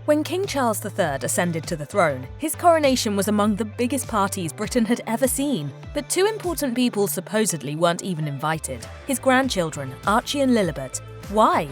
When King Charles III ascended to the throne, his coronation was among the biggest parties Britain had ever seen. But two important people supposedly weren't even invited: his grandchildren, Archie and Lilibet. Why?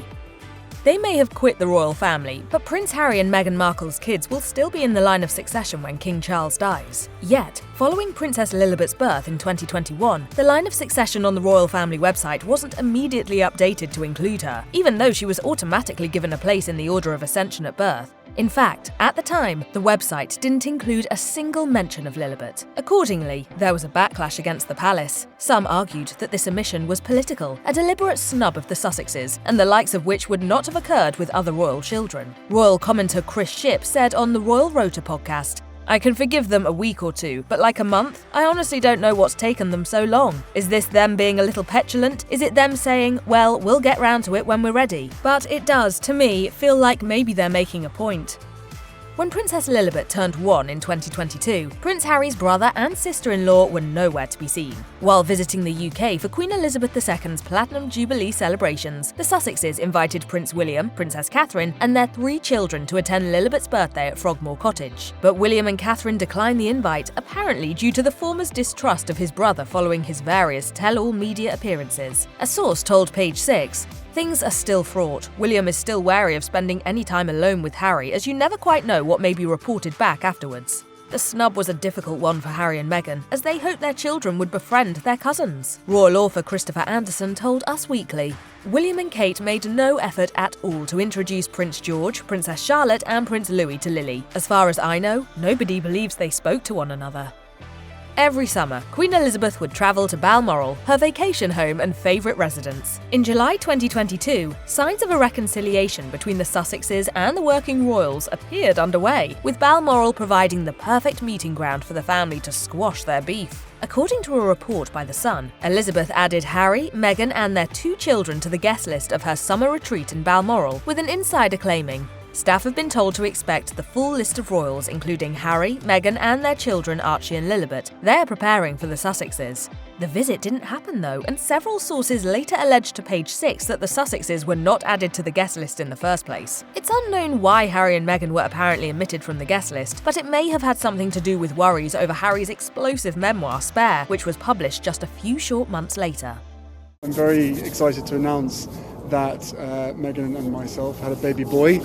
They may have quit the royal family, but Prince Harry and Meghan Markle's kids will still be in the line of succession when King Charles dies. Yet, following Princess Lilibet's birth in 2021, the line of succession on the royal family website wasn't immediately updated to include her, even though she was automatically given a place in the order of ascension at birth. In fact, at the time, the website didn't include a single mention of Lilibet. Accordingly, there was a backlash against the palace. Some argued that this omission was political, a deliberate snub of the Sussexes, and the likes of which would not have occurred with other royal children. Royal commentator Chris Shipp said on the Royal Rota podcast, "I can forgive them a week or two, but like a month? I honestly don't know what's taken them so long. Is this them being a little petulant? Is it them saying, well, we'll get round to it when we're ready?" But it does, to me, feel like maybe they're making a point. When Princess Lilibet turned 1 in 2022, Prince Harry's brother and sister-in-law were nowhere to be seen. While visiting the UK for Queen Elizabeth II's Platinum Jubilee celebrations, the Sussexes invited Prince William, Princess Catherine, and their 3 children to attend Lilibet's birthday at Frogmore Cottage. But William and Catherine declined the invite, apparently due to the former's distrust of his brother following his various tell-all media appearances. A source told Page 6, "Things are still fraught. William is still wary of spending any time alone with Harry, as you never quite know what may be reported back afterwards." The snub was a difficult one for Harry and Meghan, as they hoped their children would befriend their cousins. Royal author Christopher Anderson told Us Weekly, "William and Kate made no effort at all to introduce Prince George, Princess Charlotte and Prince Louis to Lily. As far as I know, nobody believes they spoke to one another." Every summer, Queen Elizabeth would travel to Balmoral, her vacation home and favourite residence. In July 2022, signs of a reconciliation between the Sussexes and the working royals appeared underway, with Balmoral providing the perfect meeting ground for the family to squash their beef. According to a report by The Sun, Elizabeth added Harry, Meghan and their 2 children to the guest list of her summer retreat in Balmoral, with an insider claiming, "Staff have been told to expect the full list of royals, including Harry, Meghan and their children Archie and Lilibet. They're preparing for the Sussexes." The visit didn't happen though, and several sources later alleged to Page 6 that the Sussexes were not added to the guest list in the first place. It's unknown why Harry and Meghan were apparently omitted from the guest list, but it may have had something to do with worries over Harry's explosive memoir, Spare, which was published just a few short months later. I'm very excited to announce that Meghan and myself had a baby boy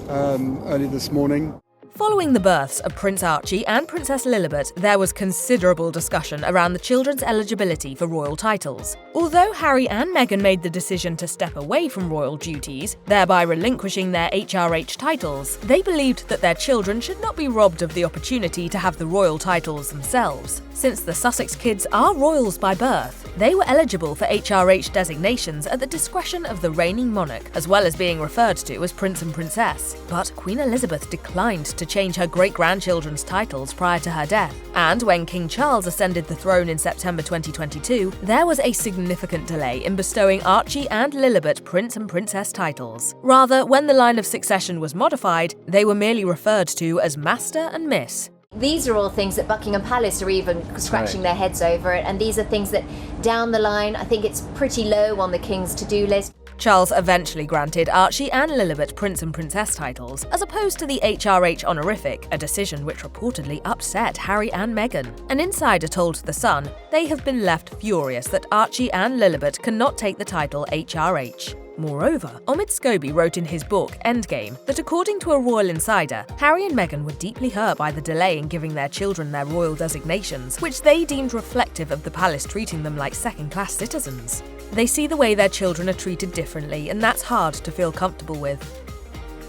early this morning. Following the births of Prince Archie and Princess Lilibet, there was considerable discussion around the children's eligibility for royal titles. Although Harry and Meghan made the decision to step away from royal duties, thereby relinquishing their HRH titles, they believed that their children should not be robbed of the opportunity to have the royal titles themselves. Since the Sussex kids are royals by birth, they were eligible for HRH designations at the discretion of the reigning monarch, as well as being referred to as Prince and Princess. But Queen Elizabeth declined to change her great-grandchildren's titles prior to her death, and when King Charles ascended the throne in September 2022, there was a significant delay in bestowing Archie and Lilibet Prince and Princess titles. Rather, when the line of succession was modified, they were merely referred to as Master and Miss. These are all things that Buckingham Palace are even scratching their heads over it, and these are things that down the line, I think it's pretty low on the King's to-do list. Charles eventually granted Archie and Lilibet Prince and Princess titles, as opposed to the HRH honorific, a decision which reportedly upset Harry and Meghan. An insider told The Sun they have been left furious that Archie and Lilibet cannot take the title HRH. Moreover, Omid Scobie wrote in his book, Endgame, that according to a royal insider, Harry and Meghan were deeply hurt by the delay in giving their children their royal designations, which they deemed reflective of the palace treating them like second-class citizens. They see the way their children are treated differently, and that's hard to feel comfortable with.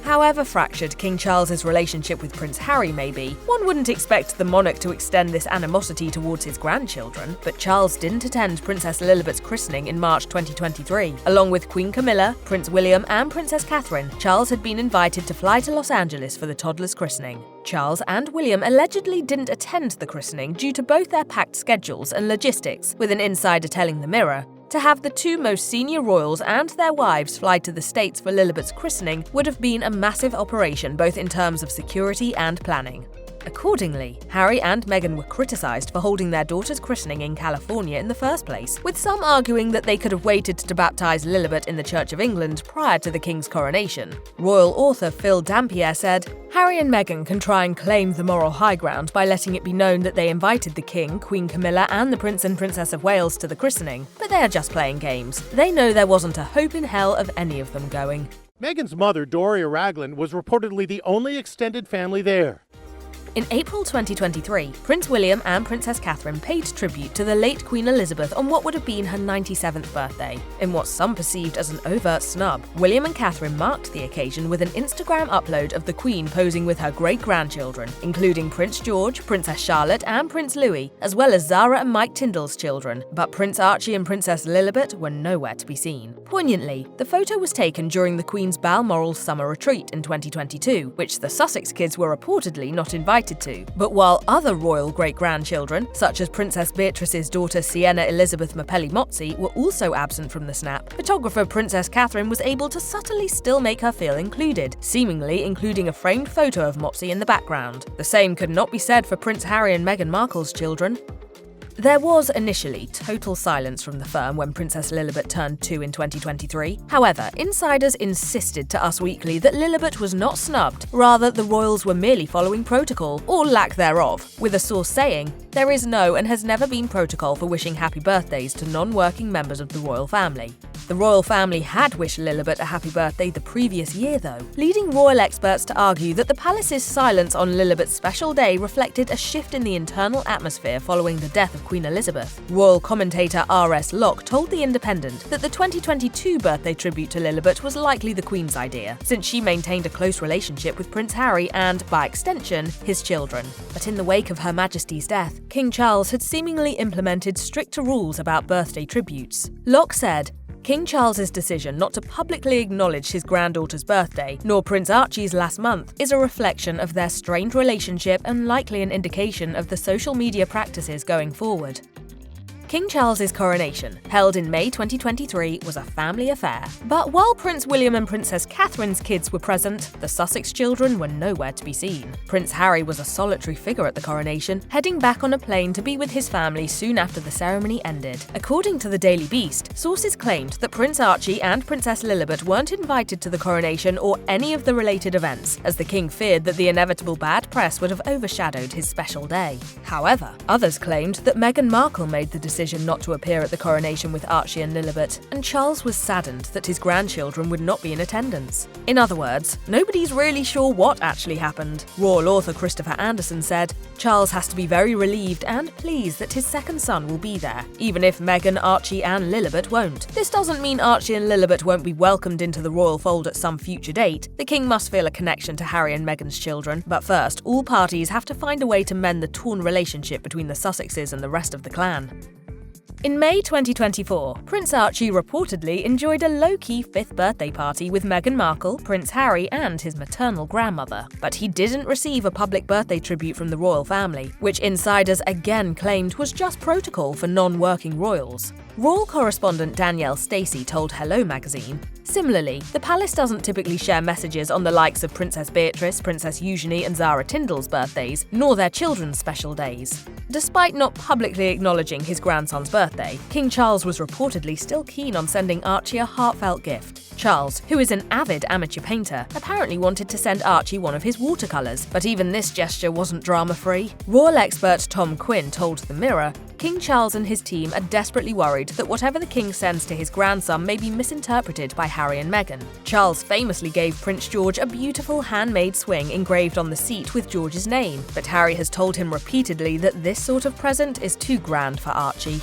However fractured King Charles's relationship with Prince Harry may be, one wouldn't expect the monarch to extend this animosity towards his grandchildren, but Charles didn't attend Princess Lilibet's christening in March 2023. Along with Queen Camilla, Prince William and Princess Catherine, Charles had been invited to fly to Los Angeles for the toddler's christening. Charles and William allegedly didn't attend the christening due to both their packed schedules and logistics, with an insider telling The Mirror, "To have the 2 most senior royals and their wives fly to the States for Lilibet's christening would have been a massive operation both in terms of security and planning." Accordingly, Harry and Meghan were criticised for holding their daughter's christening in California in the first place, with some arguing that they could have waited to baptise Lilibet in the Church of England prior to the King's coronation. Royal author Phil Dampier said, Harry and Meghan can try and claim the moral high ground by letting it be known that they invited the King, Queen Camilla, and the Prince and Princess of Wales to the christening, but they are just playing games. They know there wasn't a hope in hell of any of them going. Meghan's mother, Doria Ragland, was reportedly the only extended family there. In April 2023, Prince William and Princess Catherine paid tribute to the late Queen Elizabeth on what would have been her 97th birthday. In what some perceived as an overt snub, William and Catherine marked the occasion with an Instagram upload of the Queen posing with her great-grandchildren, including Prince George, Princess Charlotte, and Prince Louis, as well as Zara and Mike Tyndall's children. But Prince Archie and Princess Lilibet were nowhere to be seen. Poignantly, the photo was taken during the Queen's Balmoral summer retreat in 2022, which the Sussex kids were reportedly not invited to. But while other royal great-grandchildren, such as Princess Beatrice's daughter Sienna Elizabeth Mapelli-Mozzi, were also absent from the snap, photographer Princess Catherine was able to subtly still make her feel included, seemingly including a framed photo of Mopsy in the background. The same could not be said for Prince Harry and Meghan Markle's children. There was initially total silence from the firm when Princess Lilibet turned 2 in 2023. However, insiders insisted to Us Weekly that Lilibet was not snubbed, rather the royals were merely following protocol, or lack thereof, with a source saying, "There is no and has never been protocol for wishing happy birthdays to non-working members of the royal family." The royal family had wished Lilibet a happy birthday the previous year though, leading royal experts to argue that the palace's silence on Lilibet's special day reflected a shift in the internal atmosphere following the death of Queen Elizabeth. Royal commentator R.S. Locke told The Independent that the 2022 birthday tribute to Lilibet was likely the Queen's idea, since she maintained a close relationship with Prince Harry and, by extension, his children. But in the wake of Her Majesty's death, King Charles had seemingly implemented stricter rules about birthday tributes. Locke said, King Charles's decision not to publicly acknowledge his granddaughter's birthday, nor Prince Archie's last month, is a reflection of their strained relationship and likely an indication of the social media practices going forward. King Charles's coronation, held in May 2023, was a family affair. But while Prince William and Princess Catherine's kids were present, the Sussex children were nowhere to be seen. Prince Harry was a solitary figure at the coronation, heading back on a plane to be with his family soon after the ceremony ended. According to the Daily Beast, sources claimed that Prince Archie and Princess Lilibet weren't invited to the coronation or any of the related events, as the king feared that the inevitable bad press would have overshadowed his special day. However, others claimed that Meghan Markle made the decision not to appear at the coronation with Archie and Lilibet, and Charles was saddened that his grandchildren would not be in attendance. In other words, nobody's really sure what actually happened. Royal author Christopher Anderson said, "Charles has to be very relieved and pleased that his second son will be there, even if Meghan, Archie and Lilibet won't. This doesn't mean Archie and Lilibet won't be welcomed into the royal fold at some future date. The king must feel a connection to Harry and Meghan's children, but first, all parties have to find a way to mend the torn relationship between the Sussexes and the rest of the clan." In May 2024, Prince Archie reportedly enjoyed a low-key 5th birthday party with Meghan Markle, Prince Harry and his maternal grandmother. But he didn't receive a public birthday tribute from the royal family, which insiders again claimed was just protocol for non-working royals. Royal correspondent Danielle Stacey told Hello magazine, "Similarly, the palace doesn't typically share messages on the likes of Princess Beatrice, Princess Eugenie and Zara Tyndall's birthdays, nor their children's special days." Despite not publicly acknowledging his grandson's birthday, King Charles was reportedly still keen on sending Archie a heartfelt gift. Charles, who is an avid amateur painter, apparently wanted to send Archie one of his watercolours, but even this gesture wasn't drama-free. Royal expert Tom Quinn told The Mirror, "King Charles and his team are desperately worried that whatever the king sends to his grandson may be misinterpreted by Harry and Meghan." Charles famously gave Prince George a beautiful handmade swing engraved on the seat with George's name, but Harry has told him repeatedly that this sort of present is too grand for Archie.